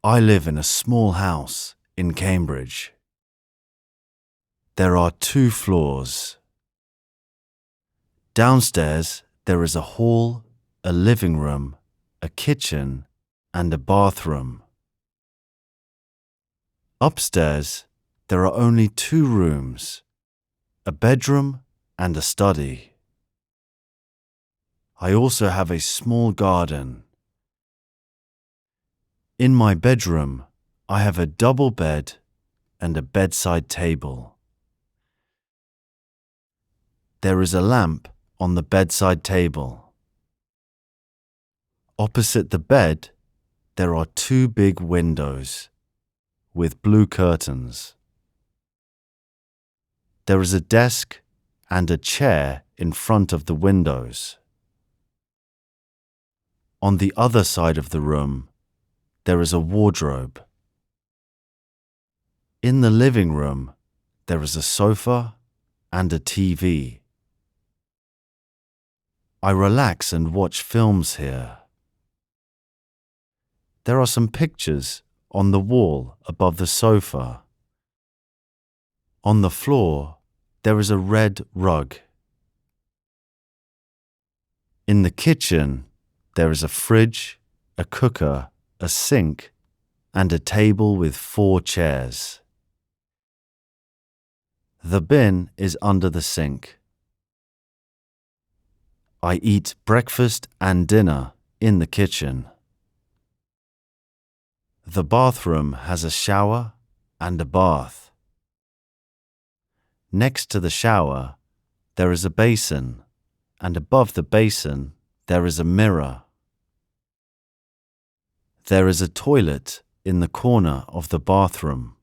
I live in a small house in Cambridge. There are 2 floors. Downstairs, there is a hall, a living room, a kitchen, and a bathroom. Upstairs, there are only 2 rooms, a bedroom and a study. I also have a small garden. In my bedroom, I have a double bed and a bedside table. There is a lamp on the bedside table. Opposite the bed, there are 2 big windows with blue curtains. There is a desk and a chair in front of the windows. On the other side of the room, there is a wardrobe. In the living room, there is a sofa and a TV. I relax and watch films here. There are some pictures on the wall above the sofa. On the floor, there is a red rug. In the kitchen, there is a fridge, a cooker, a sink, and a table with 4 chairs. The bin is under the sink. I eat breakfast and dinner in the kitchen. The bathroom has a shower and a bath. Next to the shower, there is a basin, and above the basin, there is a mirror. There is a toilet in the corner of the bathroom.